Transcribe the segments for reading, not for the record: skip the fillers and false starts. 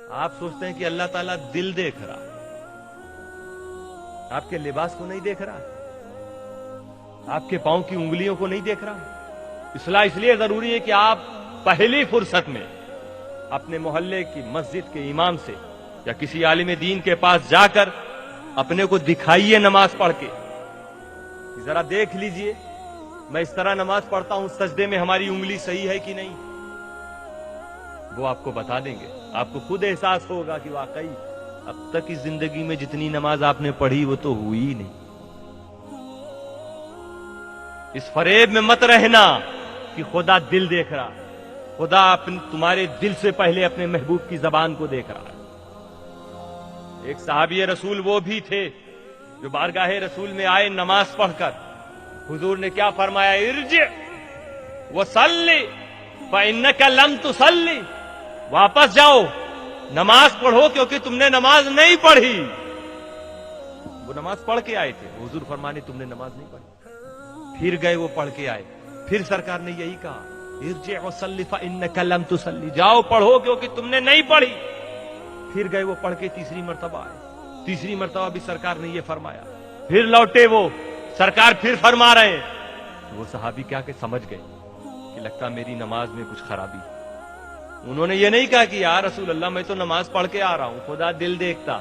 آپ سوچتے ہیں کہ اللہ تعالیٰ دل دیکھ رہا، آپ کے لباس کو نہیں دیکھ رہا، آپ کے پاؤں کی انگلیوں کو نہیں دیکھ رہا۔ اصلاح اس لیے ضروری ہے کہ آپ پہلی فرصت میں اپنے محلے کی مسجد کے امام سے یا کسی عالم دین کے پاس جا کر اپنے کو دکھائیے نماز پڑھ کے، ذرا دیکھ لیجئے میں اس طرح نماز پڑھتا ہوں، سجدے میں ہماری انگلی صحیح ہے کہ نہیں۔ وہ آپ کو بتا دیں گے، آپ کو خود احساس ہوگا کہ واقعی اب تک اس زندگی میں جتنی نماز آپ نے پڑھی وہ تو ہوئی ہی نہیں۔ اس فریب میں مت رہنا کہ خدا دل دیکھ رہا، خدا تمہارے دل سے پہلے اپنے محبوب کی زبان کو دیکھ رہا ہے۔ ایک صحابی رسول وہ بھی تھے جو بارگاہ رسول میں آئے نماز پڑھ کر، حضور نے کیا فرمایا؟ ارجع وصلی فإنک لم تصلی، واپس جاؤ نماز پڑھو کیونکہ تم نے نماز نہیں پڑھی۔ وہ نماز پڑھ کے آئے تھے، حضور فرمانے تم نے نماز نہیں پڑھی۔ پھر گئے وہ پڑھ کے آئے، پھر سرکار نے یہی کہا ارجع وصلی فإنک لم تصلی، جاؤ پڑھو کیونکہ تم نے نہیں پڑھی۔ پھر گئے وہ پڑھ کے تیسری مرتبہ آئے، تیسری مرتبہ بھی سرکار نے یہ فرمایا۔ پھر لوٹے وہ، سرکار پھر فرما رہے ہیں۔ وہ صحابی کیا کہ سمجھ گئے کہ لگتا میری نماز میں کچھ خرابی۔ انہوں نے یہ نہیں کہا کہ یا رسول اللہ میں تو نماز پڑھ کے آ رہا ہوں، خدا دل دیکھتا۔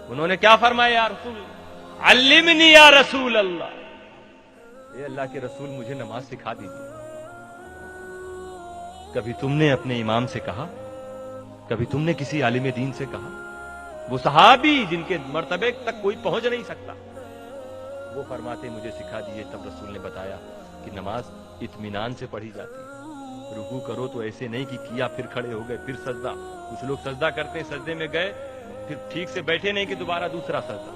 انہوں نے کیا فرمایا؟ یا رسول علمنی یا رسول اللہ، اے اللہ کے رسول مجھے نماز سکھا دیجیے۔ کبھی تم نے اپنے امام سے کہا، کبھی تم نے کسی عالم دین سے کہا؟ وہ صحابی جن کے مرتبے تک کوئی پہنچ نہیں سکتا، وہ فرماتے مجھے سکھا دیجیے۔ تب رسول نے بتایا کہ نماز اطمینان سے پڑھی جاتی ہے، رکوع کرو تو ایسے نہیں کہ کیا پھر کھڑے ہو گئے پھر سجدہ۔ کچھ لوگ سجدہ کرتے ہیں، سجدے میں گئے پھر ٹھیک سے بیٹھے نہیں کہ دوبارہ دوسرا سجدہ۔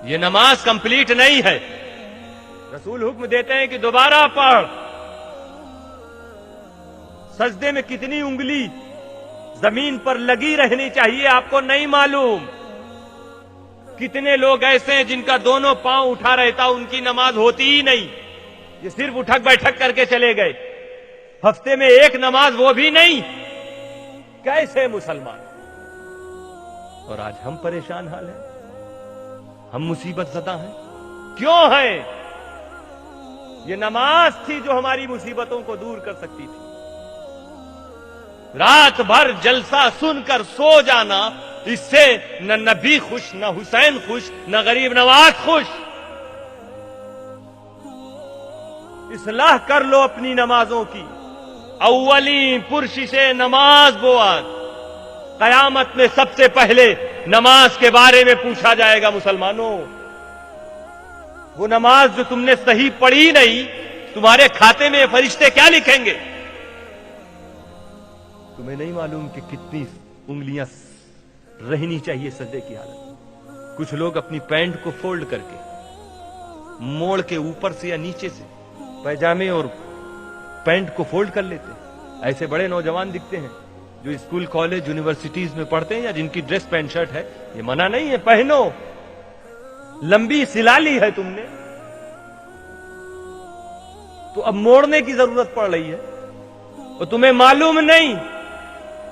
یہ نماز کمپلیٹ نہیں ہے۔ رسول حکم دیتے ہیں کہ دوبارہ پڑھ۔ سجدے میں کتنی انگلی زمین پر لگی رہنی چاہیے آپ کو نہیں معلوم۔ کتنے لوگ ایسے ہیں جن کا دونوں پاؤں اٹھا رہتا ان کی نماز ہوتی ہی نہیں، یہ صرف اٹھک بیٹھک کر کے چلے گئے، ہفتے میں ایک نماز وہ بھی نہیں۔ کیسے مسلمان؟ اور آج ہم پریشان حال ہیں، ہم مصیبت زدہ ہیں۔ کیوں ہیں؟ یہ نماز تھی جو ہماری مصیبتوں کو دور کر سکتی تھی۔ رات بھر جلسہ سن کر سو جانا، اس سے نہ نبی خوش، نہ حسین خوش، نہ غریب نواز خوش۔ اصلاح کر لو اپنی نمازوں کی۔ اولی پرشش نماز بواد، قیامت میں سب سے پہلے نماز کے بارے میں پوچھا جائے گا مسلمانوں۔ وہ نماز جو تم نے صحیح پڑھی نہیں، تمہارے کھاتے میں فرشتے کیا لکھیں گے؟ تمہیں نہیں معلوم کہ کتنی انگلیاں رہنی چاہیے سجدے کی حالت۔ کچھ لوگ اپنی پینٹ کو فولڈ کر کے، موڑ کے اوپر سے یا نیچے سے پیجامے اور پینٹ کو فولڈ کر لیتے ہیں۔ ایسے بڑے نوجوان دکھتے ہیں جو اسکول کالج یونیورسٹیز میں پڑھتے ہیں یا جن کی ڈریس پینٹ شرٹ ہے، یہ منع نہیں ہے، پہنو، لمبی سلا لی ہے تم نے تو اب موڑنے کی ضرورت پڑ رہی ہے۔ اور تمہیں معلوم نہیں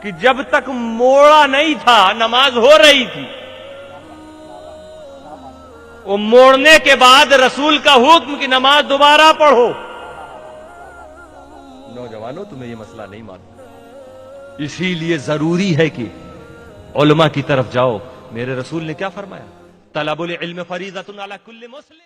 کہ جب تک موڑا نہیں تھا نماز ہو رہی تھی، وہ موڑنے کے بعد رسول کا حکم کہ نماز دوبارہ پڑھو۔ نوجوانوں تمہیں یہ مسئلہ نہیں معلوم، اسی لیے ضروری ہے کہ علماء کی طرف جاؤ۔ میرے رسول نے کیا فرمایا؟ طلب العلم فریضۃ علی کل مسلم۔